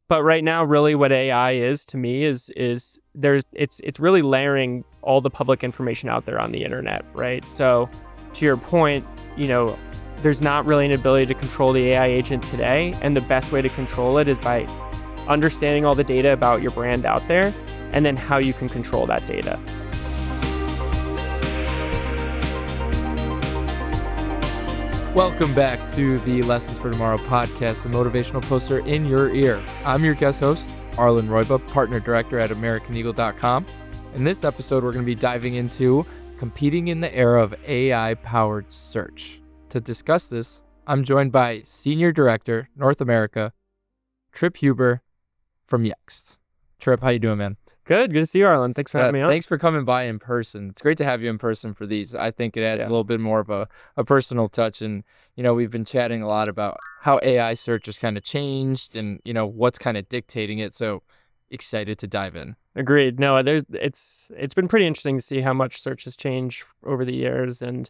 But right now, really what AI is to me is it's really layering all the public information out there on the internet, right? So to your point, there's not really an ability to control the AI agent today. And the best way to control it is by understanding all the data about your brand out there and then how you can control that data. Welcome back to the Lessons for Tomorrow podcast, the motivational poster in your ear. I'm your guest host, Arlind Rojba, partner director at AmericanEagle.com. In this episode, we're going to be diving into competing in the era of AI-powered search. To discuss this, I'm joined by Senior Director, North America, Tripp Huber from Yext. Tripp, how you doing, man? Good to see you, Arlind. Thanks for having me on. Thanks for coming by in person. It's great to have you in person for these. I think it adds a little bit more of a personal touch. And, we've been chatting a lot about how AI search has kind of changed and, what's kind of dictating it. So excited to dive in. Agreed. No, it's been pretty interesting to see how much search has changed over the years. And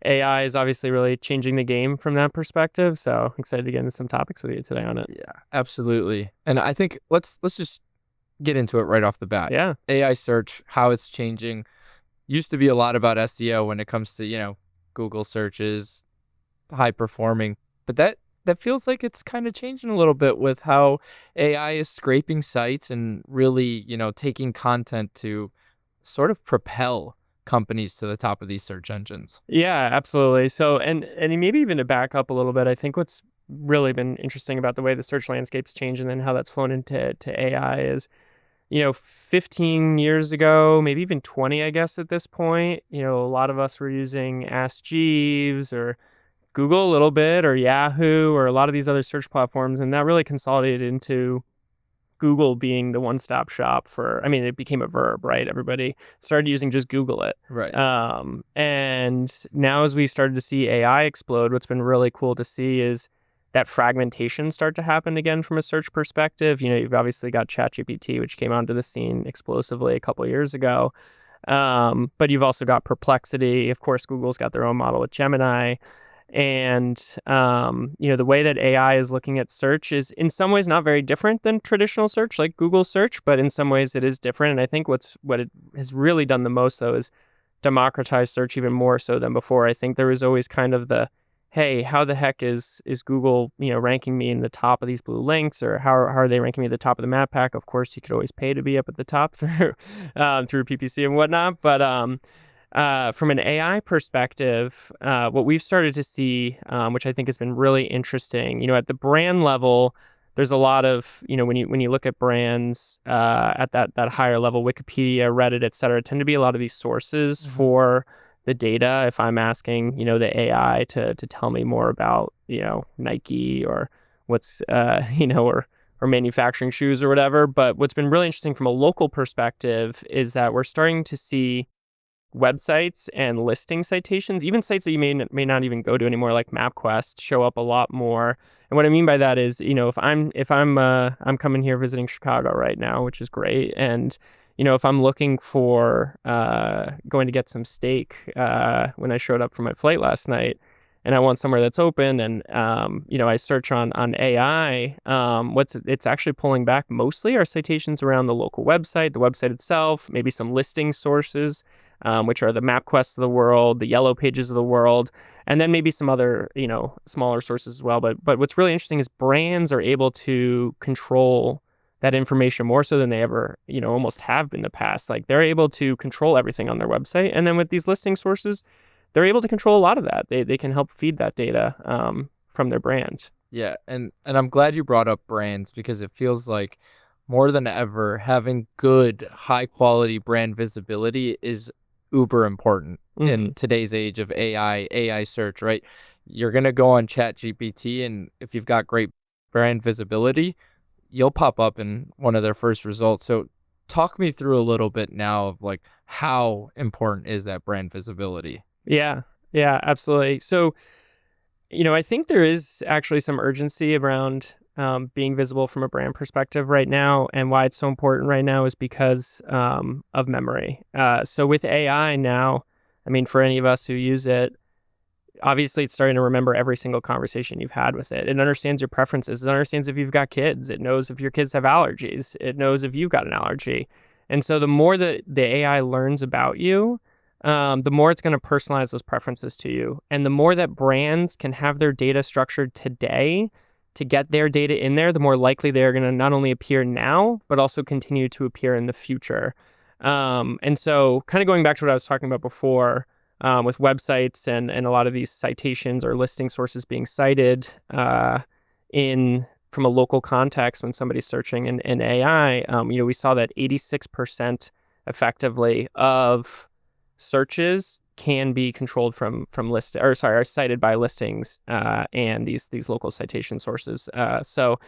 AI is obviously really changing the game from that perspective. So excited to get into some topics with you today on it. Yeah, absolutely. And I think let's just get into it right off the bat. Yeah. AI search, how it's changing. Used to be a lot about SEO when it comes to, Google searches, high performing. But that feels like it's kind of changing a little bit with how AI is scraping sites and really, taking content to sort of propel companies to the top of these search engines. Yeah, absolutely. So, and maybe even to back up a little bit, I think what's really been interesting about the way the search landscape's changed and then how that's flown into AI is, 15 years ago, maybe even 20, I guess, at this point, a lot of us were using Ask Jeeves or Google a little bit or Yahoo or a lot of these other search platforms. And that really consolidated into Google being the one-stop shop it became a verb, right? Everybody started using just Google it. Right. And now as we started to see AI explode, what's been really cool to see is that fragmentation start to happen again from a search perspective. You've obviously got ChatGPT, which came onto the scene explosively a couple of years ago. But you've also got Perplexity. Of course, Google's got their own model with Gemini. And, the way that AI is looking at search is in some ways not very different than traditional search like Google search, but in some ways it is different. And I think what it has really done the most, though, is democratize search even more so than before. I think there was always kind of the, hey, how the heck is Google, ranking me in the top of these blue links, or how are they ranking me at the top of the map pack? Of course, you could always pay to be up at the top through PPC and whatnot. But from an AI perspective, what we've started to see, which I think has been really interesting, at the brand level, there's a lot of, when you look at brands at that higher level, Wikipedia, Reddit, et cetera, tend to be a lot of these sources for the data. If I'm asking, the AI to tell me more about, Nike or what's, or manufacturing shoes or whatever. But what's been really interesting from a local perspective is that we're starting to see websites and listing citations, even sites that you may not even go to anymore, like MapQuest, show up a lot more. And what I mean by that is, if I'm coming here visiting Chicago right now, which is great, and if I'm looking for going to get some steak when I showed up for my flight last night, and I want somewhere that's open, and I search on AI, it's actually pulling back mostly are citations around the local website, the website itself, maybe some listing sources, which are the MapQuests of the world, the Yellow Pages of the world, and then maybe some other smaller sources as well. But what's really interesting is brands are able to control that information more so than they ever, almost have in the past. Like, they're able to control everything on their website. And then with these listing sources, they're able to control a lot of that. They can help feed that data from their brand. Yeah. And I'm glad you brought up brands, because it feels like more than ever, having good, high quality brand visibility is uber important in today's age of AI search, right? You're going to go on ChatGPT, and if you've got great brand visibility, you'll pop up in one of their first results. So talk me through a little bit now of like, how important is that brand visibility? Yeah, absolutely. So, I think there is actually some urgency around being visible from a brand perspective right now. And why it's so important right now is because of memory. So with AI now, for any of us who use it, obviously it's starting to remember every single conversation you've had with it. It understands your preferences. It understands if you've got kids. It knows if your kids have allergies. It knows if you've got an allergy. And so the more that the AI learns about you, the more it's going to personalize those preferences to you. And the more that brands can have their data structured today to get their data in there, the more likely they're going to not only appear now, but also continue to appear in the future. And so kind of going back to what I was talking about before, with websites and a lot of these citations or listing sources being cited from a local context when somebody's searching in AI, we saw that 86% effectively of searches can be controlled from are cited by listings and these local citation sources. So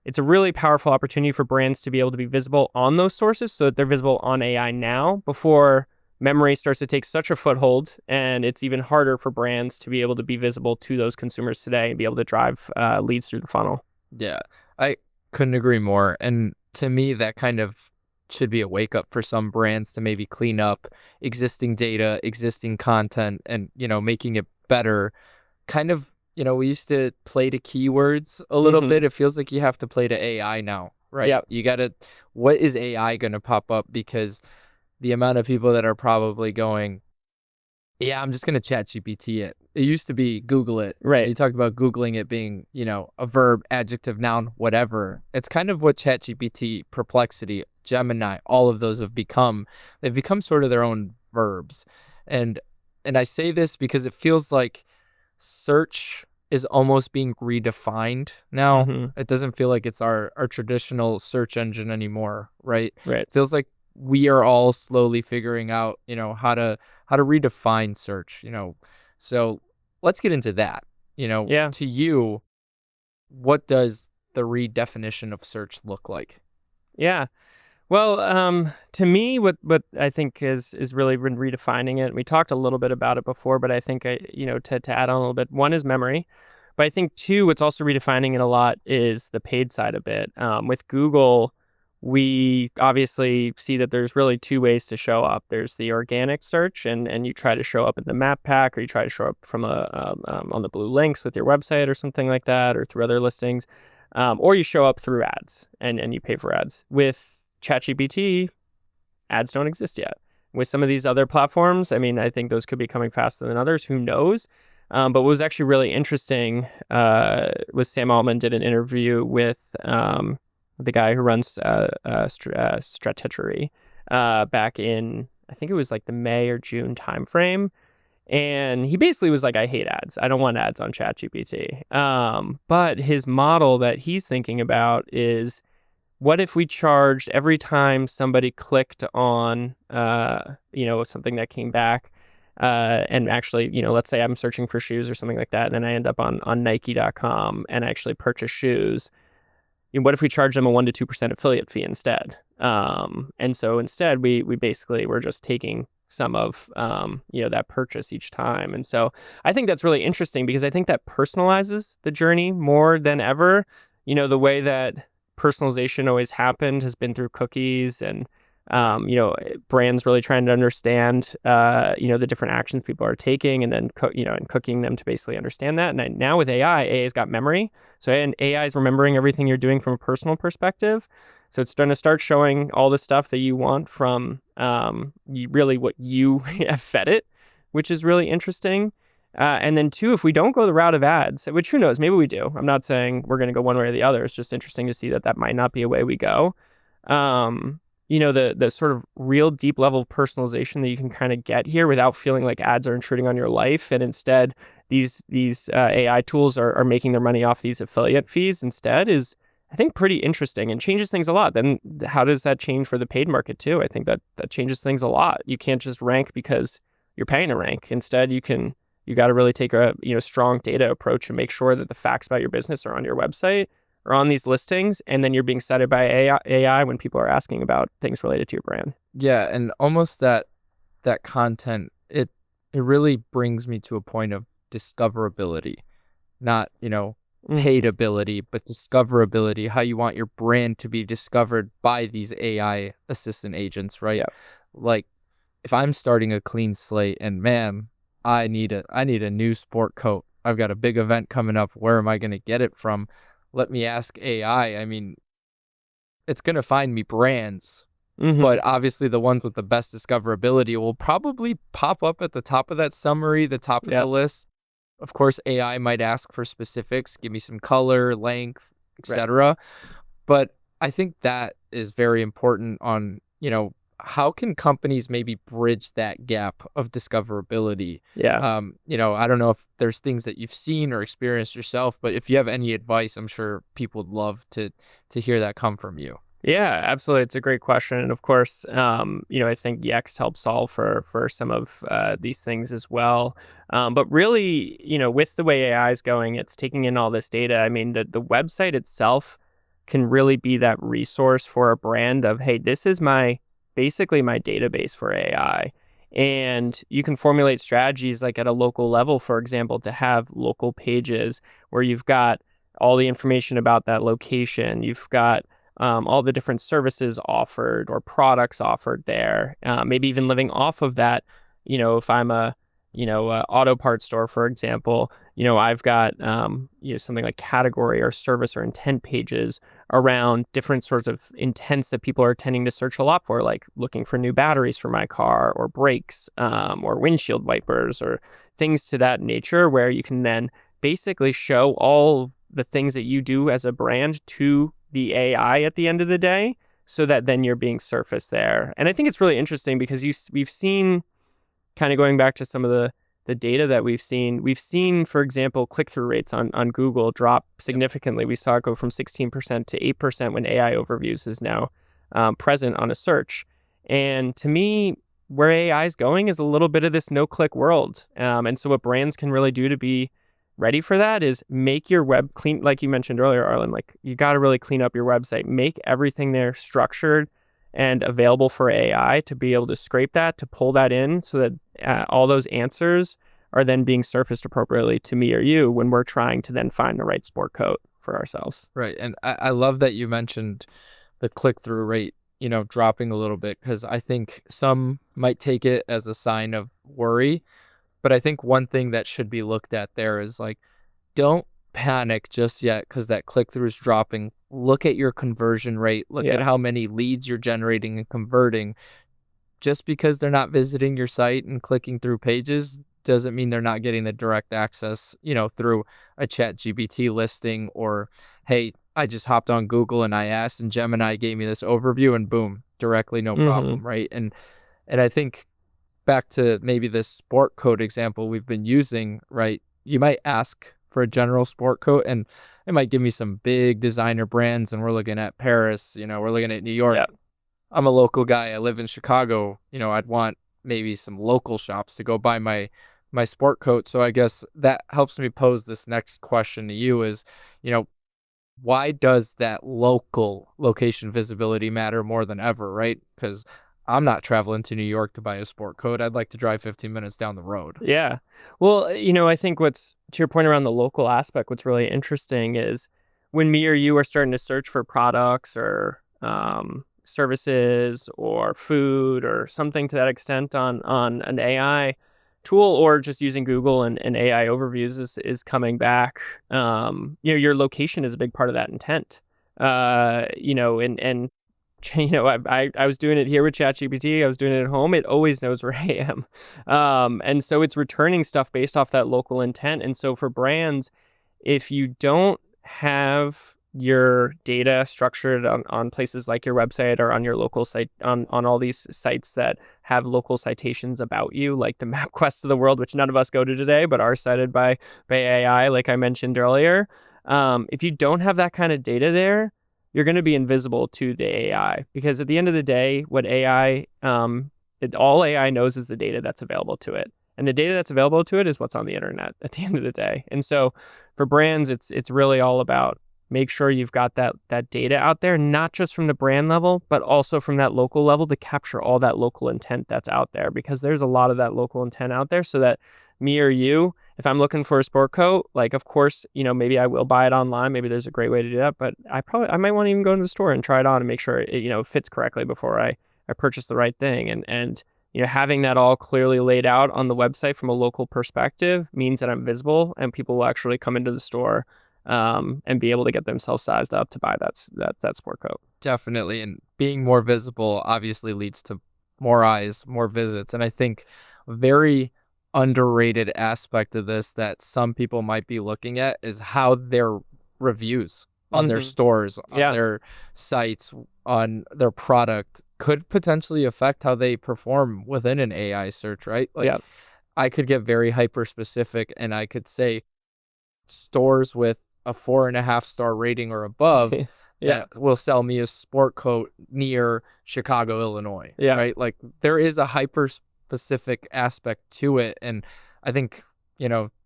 it's a really powerful opportunity for brands to be able to be visible on those sources so that they're visible on AI now before memory starts to take such a foothold, and it's even harder for brands to be able to be visible to those consumers today and be able to drive leads through the funnel. Yeah, I couldn't agree more. And to me, that kind of should be a wake up for some brands to maybe clean up existing data, existing content, and, making it better. Kind of, we used to play to keywords a little bit. It feels like you have to play to AI now, right? Yeah. You got to, what is AI going to pop up? Because the amount of people that are probably going, yeah, I'm just going to chat GPT it. It used to be Google it. Right. You talked about Googling it being, a verb, adjective, noun, whatever. It's kind of what ChatGPT, Perplexity, Gemini, all of those have become. They've become sort of their own verbs. And I say this because it feels like search is almost being redefined now. It doesn't feel like it's our traditional search engine anymore, right? Right. It feels like we are all slowly figuring out, how to redefine search, So let's get into that. To you, what does the redefinition of search look like? Yeah. Well, to me, what I think is really been redefining it. We talked a little bit about it before, but I think to add on a little bit, one is memory, but I think two, what's also redefining it a lot is the paid side of it. With Google, we obviously see that there's really two ways to show up. There's the organic search, and you try to show up in the map pack, or you try to show up from on the blue links with your website or something like that, or through other listings, or you show up through ads and you pay for ads. With ChatGPT, ads don't exist yet. With some of these other platforms, I think those could be coming faster than others. Who knows? But what was actually really interesting was Sam Altman did an interview with the guy who runs Stratechery back in, I think it was like the May or June timeframe. And he basically was like, I hate ads. I don't want ads on ChatGPT. But his model that he's thinking about is, what if we charged every time somebody clicked on, something that came back, and actually, let's say I'm searching for shoes or something like that, and then I end up on Nike.com and I actually purchase shoes. What if we charge them a 1% to 2% affiliate fee instead? And so instead, we're just taking some of that purchase each time. And so I think that's really interesting because I think that personalizes the journey more than ever. The way that personalization always happened has been through cookies and brands really trying to understand the different actions people are taking, and then and cooking them to basically understand that. And now with AI's got memory, so AI is remembering everything you're doing from a personal perspective. So it's going to start showing all the stuff that you want from really what you have fed it, which is really interesting. And then two, if we don't go the route of ads, which who knows, maybe we do. I'm not saying we're going to go one way or the other. It's just interesting to see that might not be a way we go. The sort of real deep level of personalization that you can kind of get here without feeling like ads are intruding on your life. And instead, these AI tools are making their money off these affiliate fees instead is, I think, pretty interesting and changes things a lot. Then how does that change for the paid market too? I think that changes things a lot. You can't just rank because you're paying to rank. Instead, you got to really take a strong data approach and make sure that the facts about your business are on your website or on these listings, and then you're being cited by AI when people are asking about things related to your brand. Yeah, and almost that content, it really brings me to a point of discoverability, not paidability, but discoverability. How you want your brand to be discovered by these AI assistant agents, right? Yeah. Like, if I'm starting a clean slate, and man, I need a new sport coat. I've got a big event coming up. Where am I going to get it from? Let me ask AI. I mean, it's going to find me brands, Mm-hmm. but obviously the ones with the best discoverability will probably pop up at the top of that summary, the top of the Yep. list. Of course, AI might ask for specifics, give me some color, length, Right. etc. But I think that is very important on, how can companies maybe bridge that gap of discoverability? Yeah. I don't know if there's things that you've seen or experienced yourself, but if you have any advice, I'm sure people would love to hear that come from you. Yeah, absolutely. It's a great question, and of course, I think Yext helps solve for some of these things as well. But really, with the way AI is going, it's taking in all this data. I mean, the website itself can really be that resource for a brand of, hey, this is basically my database for AI. And you can formulate strategies like at a local level, for example, to have local pages where you've got all the information about that location. You've got all the different services offered or products offered there. Maybe even living off of that. If I'm a auto parts store, for example, I've got something like category or service or intent pages around different sorts of intents that people are tending to search a lot for, like looking for new batteries for my car or brakes, or windshield wipers or things to that nature, where you can then basically show all the things that you do as a brand to the AI at the end of the day, so that then you're being surfaced there. And I think it's really interesting because we've seen, kind of going back to some of the data that we've seen, for example, click-through rates on Google drop Yep. significantly. We saw it go from 16% to 8% when AI overviews is now present on a search. And to me, where AI is going is a little bit of this no-click world. And so what brands can really do to be ready for that is make your web clean, like you mentioned earlier, Arlind. Like, you got to really clean up your website, make everything there structured and available for AI to be able to scrape that, to pull that in, so that all those answers are then being surfaced appropriately to me or you when we're trying to then find the right sport coat for ourselves. Right. And I love that you mentioned the click through rate, dropping a little bit, because I think some might take it as a sign of worry. But I think one thing that should be looked at there is like, don't panic just yet because that click through is dropping. Look at your conversion rate. Look at Yeah. how many leads you're generating and converting. Just because they're not visiting your site and clicking through pages doesn't mean they're not getting the direct access, through a chat GPT listing, or, hey, I just hopped on Google and I asked and Gemini gave me this overview and boom, directly, no Mm-hmm. problem. Right. And I think back to maybe this sport coat example we've been using, right? You might ask for a general sport coat and it might give me some big designer brands, and we're looking at Paris, we're looking at New York. Yeah. I'm a local guy. I live in Chicago. I'd want maybe some local shops to go buy my sport coat. So I guess that helps me pose this next question to you is, you know, why does that local location visibility matter more than ever, right? Because I'm not traveling to New York to buy a sport coat. I'd like to drive 15 minutes down the road. Yeah. Well, I think what's, to your point around the local aspect, what's really interesting is when me or you are starting to search for products or services or food or something to that extent on an AI tool, or just using Google and AI overviews is coming back. Your location is a big part of that intent. And I was doing it here with ChatGPT. I was doing it at home. It always knows where I am. And so it's returning stuff based off that local intent. And so for brands, if you don't have your data structured on places like your website or on your local site, on all these sites that have local citations about you, like the MapQuest of the world, which none of us go to today, but are cited by AI, like I mentioned earlier. If you don't have that kind of data there, you're going to be invisible to the AI, because at the end of the day, what all AI knows is the data that's available to it. And the data that's available to it is what's on the internet at the end of the day. And so for brands, it's really all about make sure you've got that data out there, not just from the brand level, but also from that local level, to capture all that local intent that's out there, because there's a lot of that local intent out there, so that me or you, if I'm looking for a sport coat, like, of course, maybe I will buy it online. Maybe there's a great way to do that, but I might want to even go to the store and try it on and make sure it fits correctly before I purchase the right thing. And having that all clearly laid out on the website from a local perspective means that I'm visible and people will actually come into the store and be able to get themselves sized up to buy that sport coat. Definitely. And being more visible obviously leads to more eyes, more visits. And I think a very underrated aspect of this that some people might be looking at is how their reviews on their stores, on their sites, on their product could potentially affect how they perform within an AI search, right? Like I could get very hyper specific and I could say stores with a 4.5-star rating or above that will sell me a sport coat near Chicago, Illinois. Right. Like there is a hyper specific aspect to it. And I think,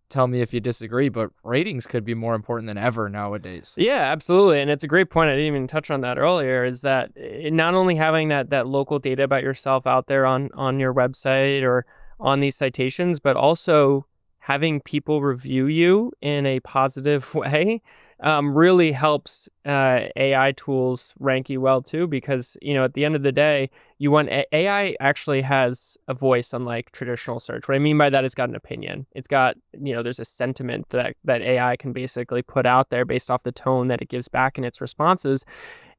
tell me if you disagree, but ratings could be more important than ever nowadays. Yeah, absolutely. And it's a great point. I didn't even touch on that earlier, is that not only having that local data about yourself out there on your website or on these citations, but also having people review you in a positive way really helps AI tools rank you well too, because at the end of the day, you want AI actually has a voice, unlike traditional search. What I mean by that, it's got an opinion. It's got there's a sentiment that AI can basically put out there based off the tone that it gives back in its responses.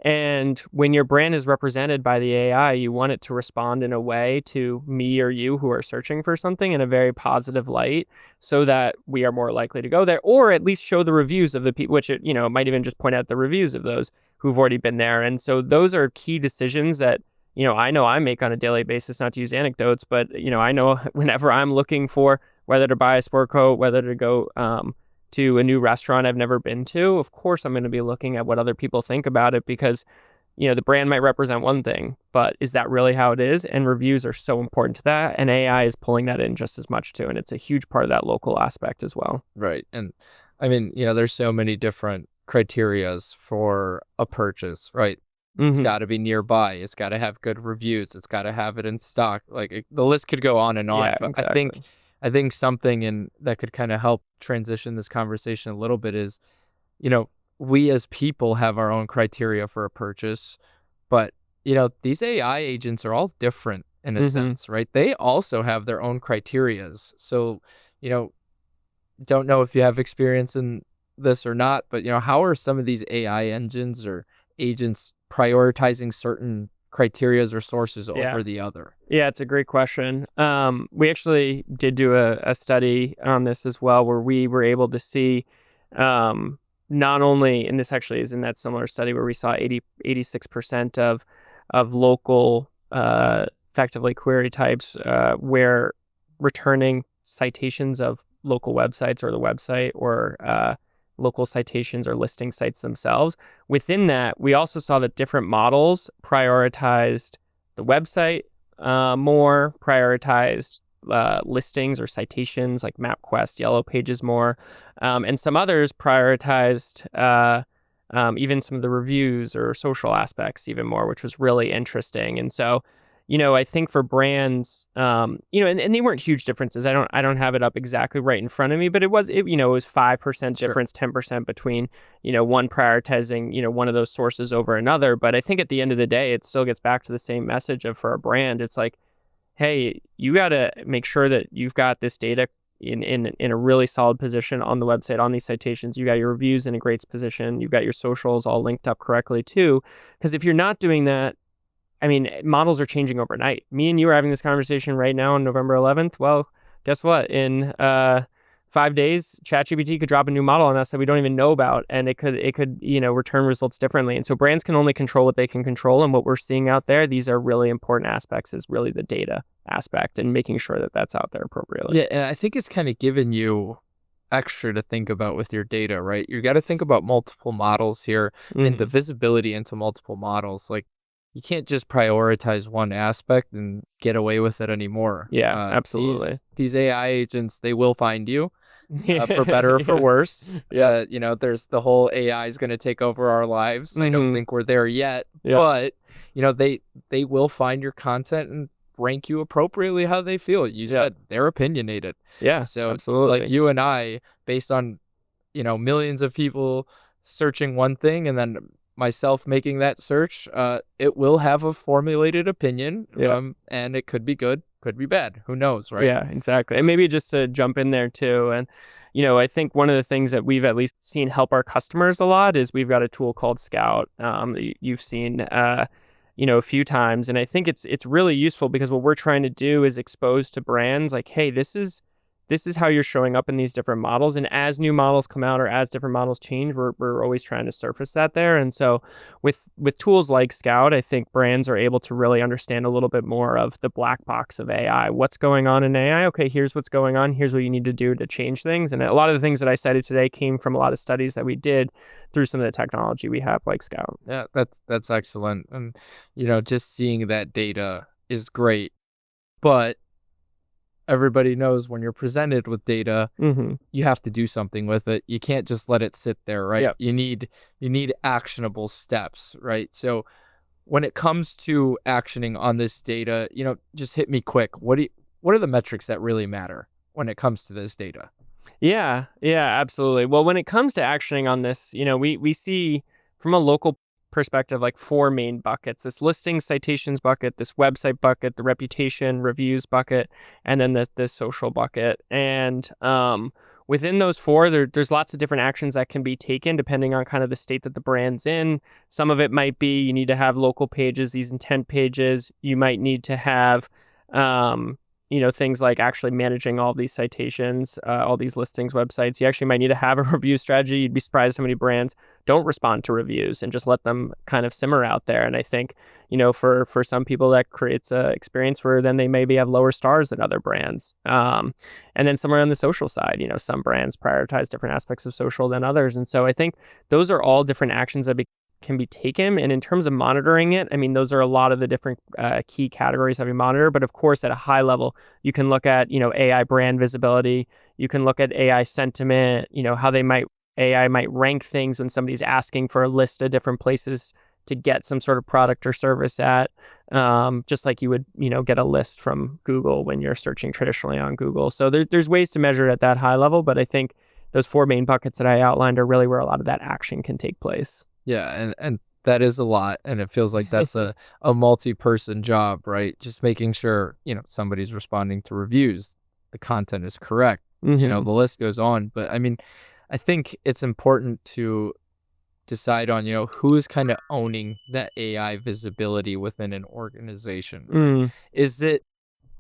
And when your brand is represented by the AI, you want it to respond in a way to me or you who are searching for something in a very positive light, so that we are more likely to go there, or at least show the reviews of the people, which it might even just point out the reviews of those who've already been there. And so those are key decisions that I know I make on a daily basis, not to use anecdotes, but I know whenever I'm looking for whether to buy a sport coat, whether to go to a new restaurant I've never been to, of course I'm going to be looking at what other people think about it, because the brand might represent one thing, but is that really how it is? And reviews are so important to that, and AI is pulling that in just as much too, and it's a huge part of that local aspect as well. Right. And I mean, there's so many different criterias for a purchase, right? It's got to be nearby. It's got to have good reviews. It's got to have it in stock. Like the list could go on and on. Yeah, but exactly. I think something that could kind of help transition this conversation a little bit is, we as people have our own criteria for a purchase, but these AI agents are all different in a sense, right? They also have their own criterias. So, don't know if you have experience in this or not, but how are some of these AI engines or agents prioritizing certain criterias or sources over the other? Yeah, it's a great question. We actually did do a study on this as well, where we were able to see not only, and this actually is in that similar study where we saw 86% of local effectively query types where returning citations of local websites or the website, or local citations or listing sites themselves. Within that, we also saw that different models prioritized the website more, prioritized listings or citations like MapQuest, Yellow Pages more, and some others prioritized even some of the reviews or social aspects even more, which was really interesting. And so, I think for brands, and they weren't huge differences. I don't have it up exactly right in front of me, but it was 5% difference, 10% between, one prioritizing, one of those sources over another. But I think at the end of the day, it still gets back to the same message of, for a brand, it's like, hey, you got to make sure that you've got this data in a really solid position on the website, on these citations. You got your reviews in a great position. You've got your socials all linked up correctly too. Because if you're not doing that, I mean, models are changing overnight. Me and you are having this conversation right now on November 11th. Well, guess what? In 5 days, ChatGPT could drop a new model on us that we don't even know about, and it could return results differently. And so brands can only control what they can control, and what we're seeing out there, these are really important aspects, is really the data aspect and making sure that that's out there appropriately. Yeah, and I think it's kind of given you extra to think about with your data, right? You got to think about multiple models here and the visibility into multiple models. Like, you can't just prioritize one aspect and get away with it anymore. Yeah, absolutely. These AI agents, they will find you for better or for worse. There's the whole AI is going to take over our lives. I don't think we're there yet, but they will find your content and rank you appropriately how they feel. You said they're opinionated. Yeah, so absolutely. Like you and I, based on millions of people searching one thing and then myself making that search, it will have a formulated opinion, and it could be good, could be bad. Who knows, right? Yeah, exactly. And maybe just to jump in there too. And, I think one of the things that we've at least seen help our customers a lot is we've got a tool called Scout. You've seen, a few times. And I think it's really useful because what we're trying to do is expose to brands like, hey, this is how you're showing up in these different models. And as new models come out or as different models change, we're always trying to surface that there. And so with tools like Scout, I think brands are able to really understand a little bit more of the black box of AI. What's going on in AI? Okay, here's what's going on. Here's what you need to do to change things. And a lot of the things that I cited today came from a lot of studies that we did through some of the technology we have like Scout. Yeah, that's excellent. And just seeing that data is great. But everybody knows when you're presented with data, you have to do something with it. You can't just let it sit there, right? Yep. You need actionable steps, right? So when it comes to actioning on this data, just hit me quick. What are the metrics that really matter when it comes to this data? Yeah, absolutely. Well, when it comes to actioning on this, we see from a local perspective like four main buckets: this listing citations bucket, this website bucket, the reputation reviews bucket, and then the social bucket. And within those four, there's lots of different actions that can be taken depending on kind of the state that the brand's in. Some of it might be you need to have local pages, these intent pages. You might need to have things like actually managing all these citations, all these listings websites. You actually might need to have a review strategy. You'd be surprised how many brands don't respond to reviews and just let them kind of simmer out there. And I think, for some people that creates a experience where then they maybe have lower stars than other brands. And then somewhere on the social side, some brands prioritize different aspects of social than others. And so I think those are all different actions that can be taken. And in terms of monitoring it, I mean, those are a lot of the different key categories that we monitor. But of course, at a high level, you can look at, AI brand visibility. You can look at AI sentiment, how AI might rank things when somebody's asking for a list of different places to get some sort of product or service at, just like you would, get a list from Google when you're searching traditionally on Google. So there's ways to measure it at that high level. But I think those four main buckets that I outlined are really where a lot of that action can take place. Yeah, and that is a lot, and it feels like that's a multi-person job, right? Just making sure, somebody's responding to reviews, the content is correct. The list goes on. But I mean, I think it's important to decide on, who's kind of owning that AI visibility within an organization. Right? Is it,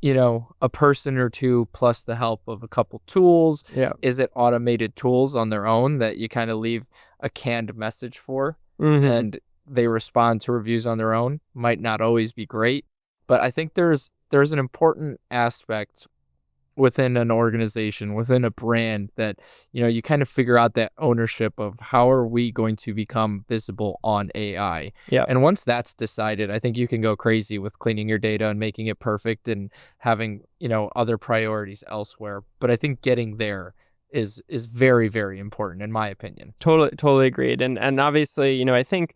a person or two plus the help of a couple tools? Yeah. Is it automated tools on their own that you kind of leave a canned message for and they respond to reviews on their own? Might not always be great, but I think there's an important aspect within an organization, within a brand, that you kind of figure out that ownership of how are we going to become visible on AI. Yeah. And once that's decided, I think you can go crazy with cleaning your data and making it perfect and having other priorities elsewhere. But I think getting there is very, very important in my opinion. Totally agreed. And obviously, I think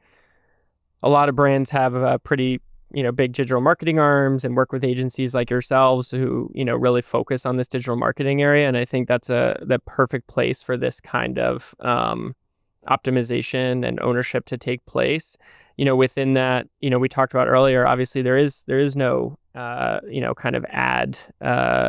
a lot of brands have a pretty big digital marketing arms and work with agencies like yourselves who really focus on this digital marketing area. And I think that's the perfect place for this kind of optimization and ownership to take place. Within that, we talked about earlier, obviously there is no kind of ad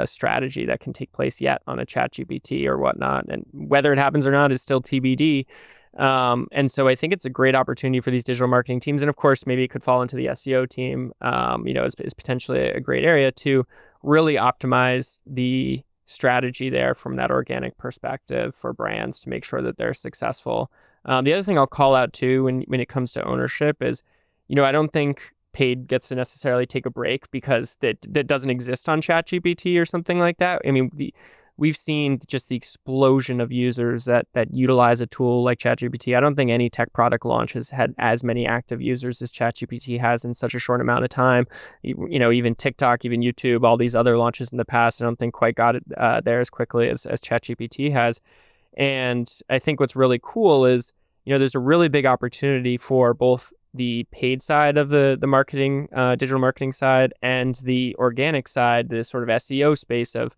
strategy that can take place yet on a ChatGPT or whatnot, and whether it happens or not is still TBD. And so I think it's a great opportunity for these digital marketing teams, and of course maybe it could fall into the SEO team. Is potentially a great area to really optimize the strategy there from that organic perspective for brands to make sure that they're successful. The other thing I'll call out too when it comes to ownership is, I don't think paid gets to necessarily take a break because that doesn't exist on ChatGPT or something like that. I mean, we've seen just the explosion of users that utilize a tool like ChatGPT. I don't think any tech product launch has had as many active users as ChatGPT has in such a short amount of time. Even TikTok, even YouTube, all these other launches in the past, I don't think quite got it there as quickly as ChatGPT has. And I think what's really cool is, there's a really big opportunity for both the paid side of the marketing, digital marketing side, and the organic side, the sort of SEO space of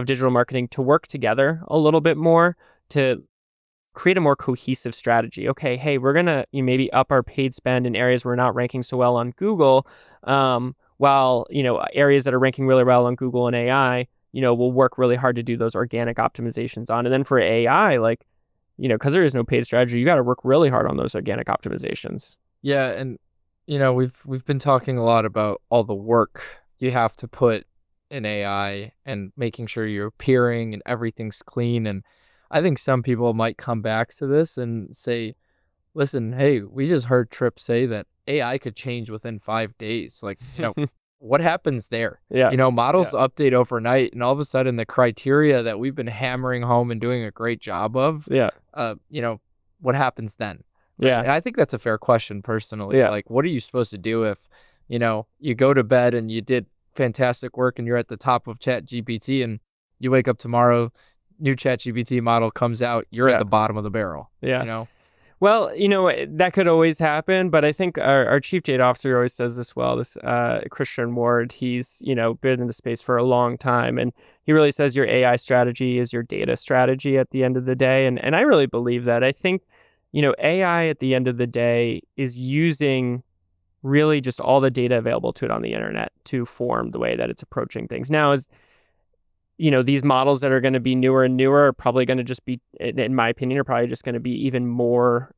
digital marketing, to work together a little bit more to create a more cohesive strategy. Okay, hey, we're going to maybe up our paid spend in areas we're not ranking so well on Google. while, areas that are ranking really well on Google and AI, we'll work really hard to do those organic optimizations on. And then for AI, like, because there is no paid strategy, you got to work really hard on those organic optimizations. Yeah, and we've been talking a lot about all the work you have to put in AI and making sure you're appearing and everything's clean. And I think some people might come back to this and say, listen, hey, we just heard Tripp say that AI could change within 5 days. Like, what happens there? Yeah. Models update overnight, and all of a sudden the criteria that we've been hammering home and doing a great job of, what happens then? Right? Yeah. And I think that's a fair question personally. Yeah. Like, what are you supposed to do if, you go to bed and you did fantastic work and you're at the top of ChatGPT, and you wake up tomorrow, new ChatGPT model comes out, you're at the bottom of the barrel. Yeah. Well, that could always happen, but I think our chief data officer always says this well, this Christian Ward, he's, been in the space for a long time, and he really says your AI strategy is your data strategy at the end of the day. And I really believe that. I think, AI at the end of the day is using really just all the data available to it on the internet to form the way that it's approaching things. Now, these models that are going to be newer and newer are probably going to just be, in my opinion, are probably just going to be even more,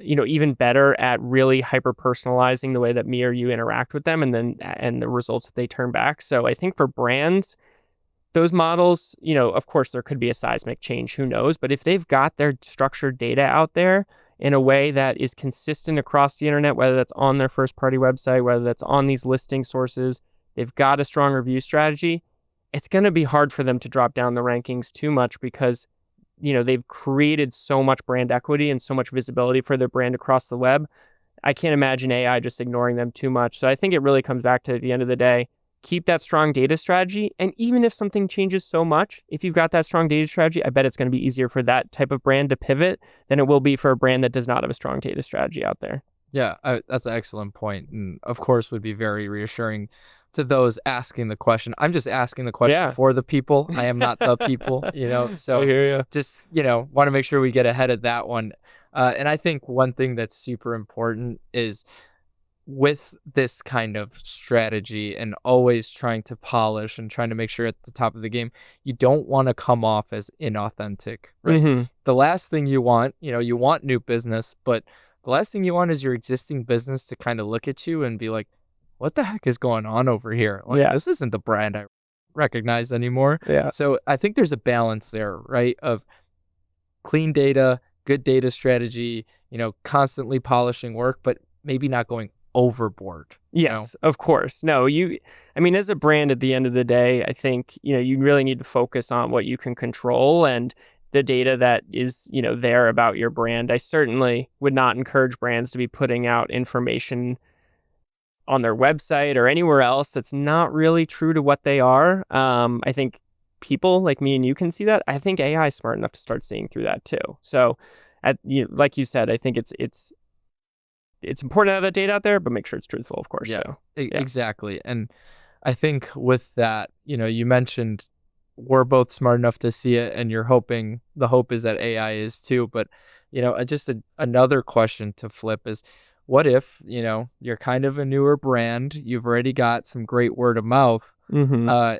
even better at really hyper personalizing the way that me or you interact with them, and the results that they turn back. So I think for brands, those models, of course, there could be a seismic change, who knows? But if they've got their structured data out there in a way that is consistent across the internet, whether that's on their first party website, whether that's on these listing sources, they've got a strong review strategy, it's going to be hard for them to drop down the rankings too much because, they've created so much brand equity and so much visibility for their brand across the web. I can't imagine AI just ignoring them too much. So I think it really comes back to, at the end of the day, keep that strong data strategy. And even if something changes so much, if you've got that strong data strategy, I bet it's going to be easier for that type of brand to pivot than it will be for a brand that does not have a strong data strategy out there. Yeah, that's an excellent point. And of course would be very reassuring to those asking the question. I'm just asking the question for the people. I am not the people, so I hear you. Just, want to make sure we get ahead of that one. And I think one thing that's super important is with this kind of strategy and always trying to polish and trying to make sure at the top of the game, you don't want to come off as inauthentic, right? Mm-hmm. The last thing you want, you want new business, but the last thing you want is your existing business to kind of look at you and be like, what the heck is going on over here? Like, this isn't the brand I recognize anymore. Yeah. So I think there's a balance there, right? Of clean data, good data strategy, constantly polishing work, but maybe not going overboard. Yes, of course. No, as a brand at the end of the day, I think, you really need to focus on what you can control and the data that is, there about your brand. I certainly would not encourage brands to be putting out information on their website or anywhere else that's not really true to what they are. I think people like me and you can see that. I think AI is smart enough to start seeing through that too. So, like you said, I think it's important to have that data out there, but make sure it's truthful, of course. Yeah, so, exactly. And I think with that, you mentioned we're both smart enough to see it, and the hope is that AI is too. But, just another question to flip is, what if, you're kind of a newer brand, you've already got some great word of mouth, and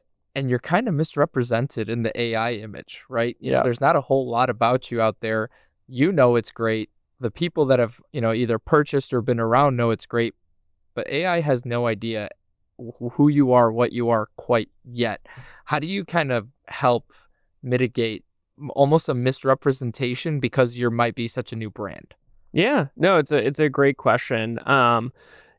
you're kind of misrepresented in the AI image, right? There's not a whole lot about you out there. It's great. The people that have, either purchased or been around know it's great, but AI has no idea who you are, what you are quite yet. How do you kind of help mitigate almost a misrepresentation because you might be such a new brand? Yeah, no, it's a great question. And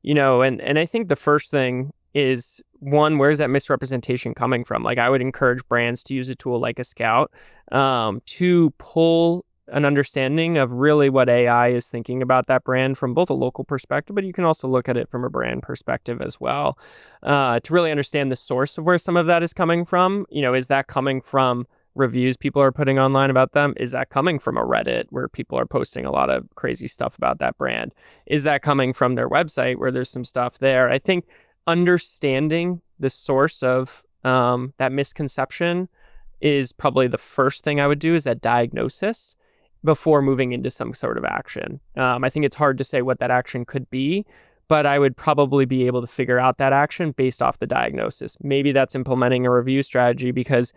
I think the first thing is, one, where's that misrepresentation coming from? Like, I would encourage brands to use a tool like a Scout to pull an understanding of really what AI is thinking about that brand from both a local perspective, but you can also look at it from a brand perspective as well, to really understand the source of where some of that is coming from. Is that coming from reviews people are putting online about them? Is that coming from a Reddit where people are posting a lot of crazy stuff about that brand? Is that coming from their website where there's some stuff there? I think understanding the source of that misconception is probably the first thing I would do, is that diagnosis before moving into some sort of action. I think it's hard to say what that action could be, but I would probably be able to figure out that action based off the diagnosis. Maybe that's implementing a review strategy because,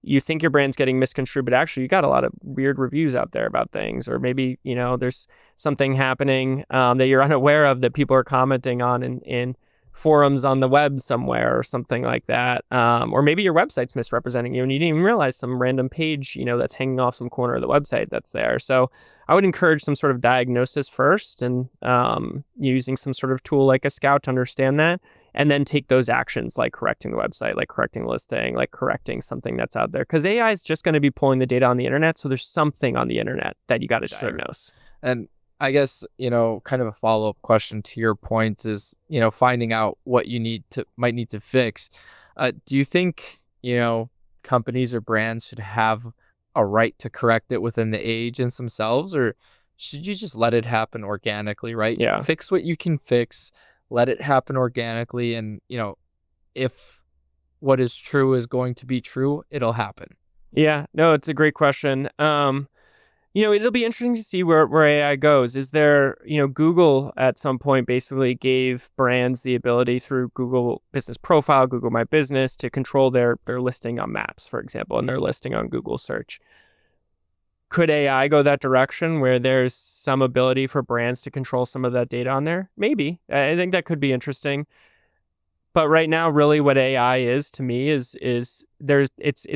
you think your brand's getting misconstrued, but actually you got a lot of weird reviews out there about things. Or maybe, there's something happening that you're unaware of that people are commenting on in forums on the web somewhere or something like that. Or maybe your website's misrepresenting you and you didn't even realize some random page, that's hanging off some corner of the website that's there. So I would encourage some sort of diagnosis first and using some sort of tool like a Scout to understand that, and then take those actions like correcting the website, like correcting the listing, like correcting something that's out there. Because AI is just going to be pulling the data on the internet. So there's something on the internet that you got to diagnose. And I guess, kind of a follow-up question to your points is, finding out what you might need to fix. Do you think, companies or brands should have a right to correct it within the agents themselves, or should you just let it happen organically, right? Yeah. Fix what you can fix, let it happen organically. And, if what is true is going to be true, it'll happen. Yeah, no, it's a great question. It'll be interesting to see where AI goes. Is there, Google at some point basically gave brands the ability through Google Business Profile, Google My Business, to control their listing on Maps, for example, and their listing on Google Search. Could AI go that direction where there's some ability for brands to control some of that data on there? Maybe. I think that could be interesting. But right now, really what AI is to me is it's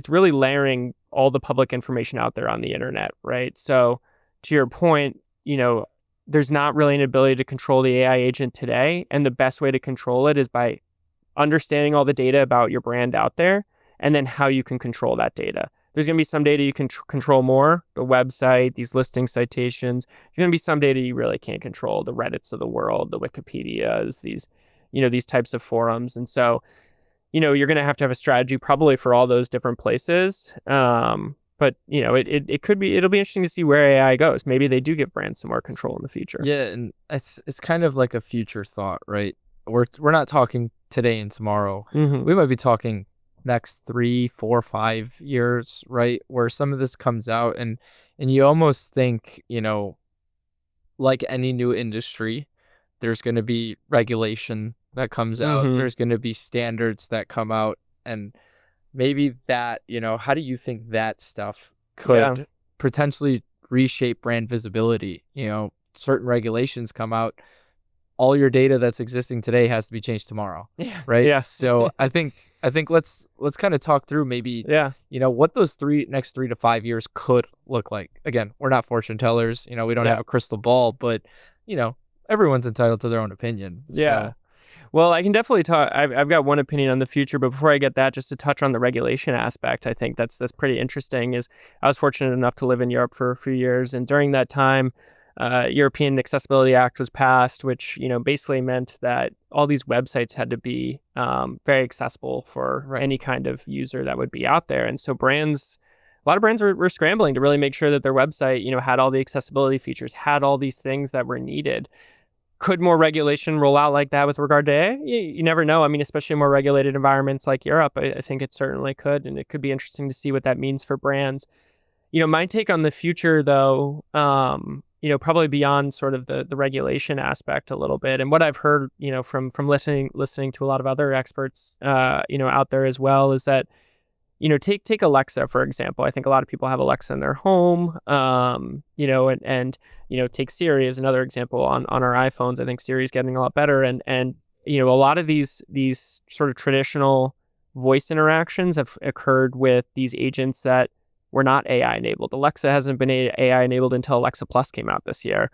really layering all the public information out there on the internet, right? So to your point, there's not really an ability to control the AI agent today. And the best way to control it is by understanding all the data about your brand out there and then how you can control that data. There's going to be some data you can control more, the website, these listing citations. There's going to be some data you really can't control, the Reddits of the world, the Wikipedias, these types of forums. And so, you're going to have a strategy probably for all those different places. But, it'll be interesting to see where AI goes. Maybe they do give brands some more control in the future. Yeah. And it's kind of like a future thought, right? We're not talking today and tomorrow. Mm-hmm. We might be talking next 3, 4, 5 years, right? Where some of this comes out and you almost think, like any new industry, there's going to be regulation that comes out. Mm-hmm. There's going to be standards that come out. And maybe that, how do you think that stuff could potentially reshape brand visibility? Certain regulations come out. All your data that's existing today has to be changed tomorrow. Yeah. Right. Yeah. So I think let's kind of talk through maybe, what those next 3 to 5 years could look like. Again, we're not fortune tellers. We don't have a crystal ball, but, everyone's entitled to their own opinion. Yeah. So. Well, I can definitely talk. I've got one opinion on the future, but before I get that, just to touch on the regulation aspect, I think that's pretty interesting. Is I was fortunate enough to live in Europe for a few years, and during that time, European Accessibility Act was passed, which basically meant that all these websites had to be very accessible for any kind of user that would be out there, and so a lot of brands were scrambling to really make sure that their website had all the accessibility features, had all these things that were needed. Could more regulation roll out like that with regard to AI? You never know. I mean, especially in more regulated environments like Europe, I think it certainly could. And it could be interesting to see what that means for brands. My take on the future, though, probably beyond sort of the regulation aspect a little bit. And what I've heard, from listening to a lot of other experts, out there as well, is that, take Alexa, for example. I think a lot of people have Alexa in their home, and take Siri as another example on our iPhones. I think Siri is getting a lot better. And a lot of these sort of traditional voice interactions have occurred with these agents that were not AI enabled. Alexa hasn't been AI enabled until Alexa Plus came out this year.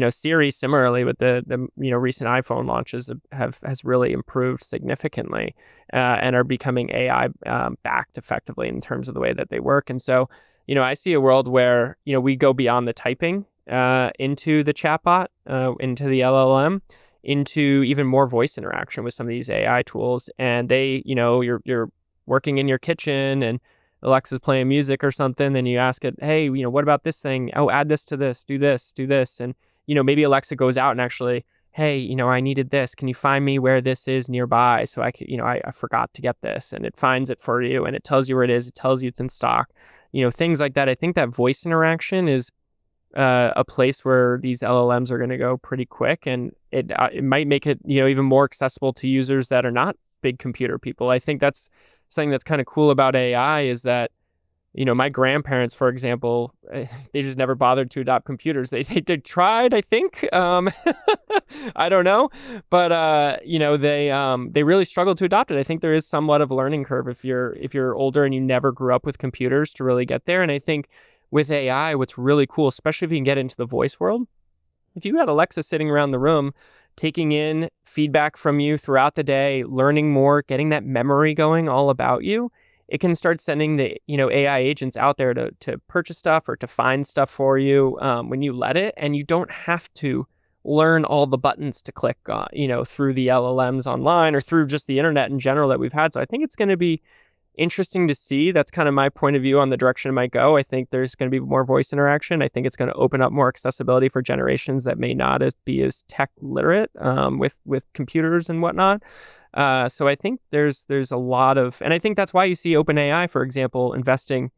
Siri, similarly with the recent iPhone launches, has really improved significantly and are becoming AI backed effectively in terms of the way that they work. And so, I see a world where we go beyond the typing into the chatbot, into the LLM, into even more voice interaction with some of these AI tools. And they, you're working in your kitchen and Alexa's playing music or something, then you ask it, hey, what about this thing? Oh, add this to this, do this, do this. And, maybe Alexa goes out and actually, hey, I needed this. Can you find me where this is nearby? So I could, I forgot to get this, and it finds it for you and it tells you where it is. It tells you it's in stock, things like that. I think that voice interaction is a place where these LLMs are going to go pretty quick, and it might make it even more accessible to users that are not big computer people. I think that's something that's kind of cool about AI is that my grandparents, for example, they just never bothered to adopt computers. They tried, I think. I don't know, but they really struggled to adopt it. I think there is somewhat of a learning curve if you're older and you never grew up with computers to really get there. And I think with AI, what's really cool, especially if you can get into the voice world, if you had Alexa sitting around the room, taking in feedback from you throughout the day, learning more, getting that memory going all about you, it can start sending the AI agents out there to purchase stuff or to find stuff for you when you let it, and you don't have to learn all the buttons to click on, through the LLMs online or through just the internet in general that we've had. So I think it's going to be interesting to see. That's kind of my point of view on the direction it might go. I think there's going to be more voice interaction. I think it's going to open up more accessibility for generations that may not be as tech literate with computers and whatnot. So I think there's a lot of, and I think that's why you see OpenAI, for example, investing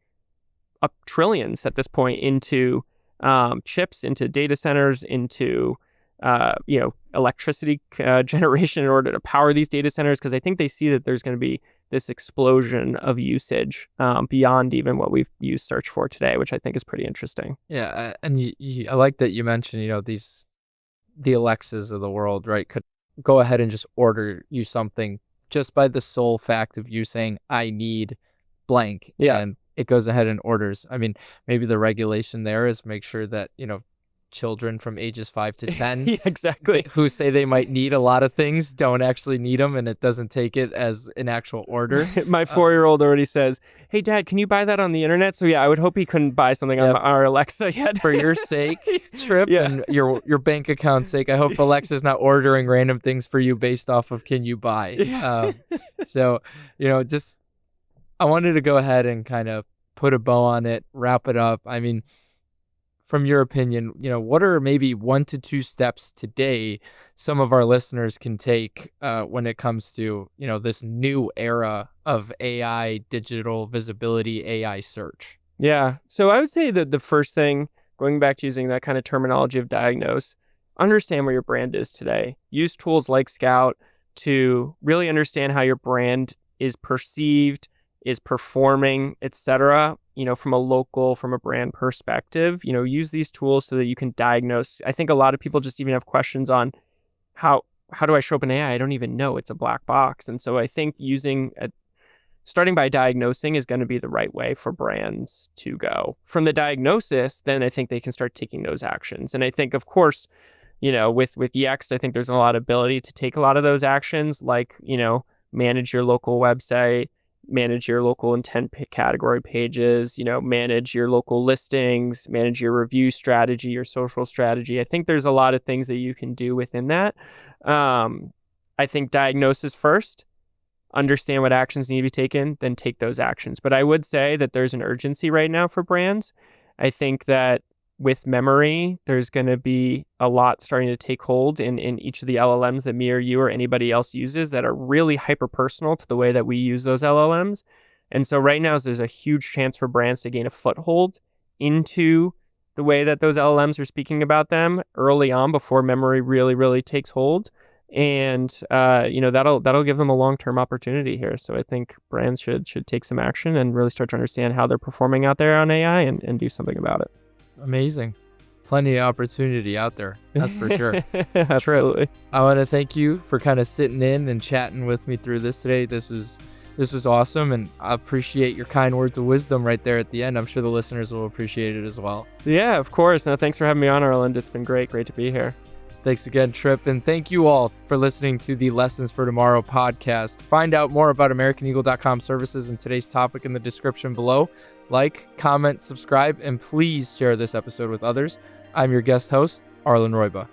up trillions at this point into chips, into data centers, into electricity generation in order to power these data centers, because I think they see that there's going to be this explosion of usage beyond even what we've used search for today, which I think is pretty interesting. Yeah, and I like that you mentioned, the Alexas of the world, right, could go ahead and just order you something just by the sole fact of you saying, I need blank. Yeah. And it goes ahead and orders. I mean, maybe the regulation there is make sure that, children from ages 5 to 10 Yeah, exactly, who say they might need a lot of things don't actually need them, and it doesn't take it as an actual order. My 4-year-old already says, hey Dad, can you buy that on the internet? So yeah, I would hope he couldn't buy something on our Alexa yet. For your sake, Tripp, and your bank account's sake, I hope Alexa's not ordering random things for you based off of can you buy. So just I wanted to go ahead and kind of put a bow on it, wrap it up. I mean, from your opinion, what are maybe 1 to 2 steps today some of our listeners can take when it comes to, this new era of AI, digital visibility, AI search? Yeah. So I would say that the first thing, going back to using that kind of terminology of diagnose, understand where your brand is today. Use tools like Scout to really understand how your brand is perceived, is performing, etc. From a brand perspective, use these tools so that you can diagnose. I think a lot of people just even have questions on how do I show up in AI? I don't even know. It's a black box. And so I think starting by diagnosing is going to be the right way for brands to go. From the diagnosis, then I think they can start taking those actions. And I think, of course, with Yext, I think there's a lot of ability to take a lot of those actions, like, manage your local website, manage your local intent category pages, manage your local listings, manage your review strategy, your social strategy. I think there's a lot of things that you can do within that. I think diagnosis first, understand what actions need to be taken, then take those actions. But I would say that there's an urgency right now for brands. I think that with memory, there's going to be a lot starting to take hold in each of the LLMs that me or you or anybody else uses that are really hyper-personal to the way that we use those LLMs. And so right now, there's a huge chance for brands to gain a foothold into the way that those LLMs are speaking about them early on before memory really, really takes hold. And, that'll give them a long-term opportunity here. So I think brands should take some action and really start to understand how they're performing out there on AI and do something about it. Amazing. Plenty of opportunity out there. That's for sure. Absolutely. Tripp, I want to thank you for kind of sitting in and chatting with me through this today. This was awesome, and I appreciate your kind words of wisdom right there at the end. I'm sure the listeners will appreciate it as well. Yeah, of course. No, thanks for having me on, Arlind. It's been great to be here. Thanks again, Tripp, and thank you all for listening to the Lessons for Tomorrow podcast. Find out more about AmericanEagle.com services and today's topic in the description below. Like, comment, subscribe, and please share this episode with others. I'm your guest host, Arlind Rojba.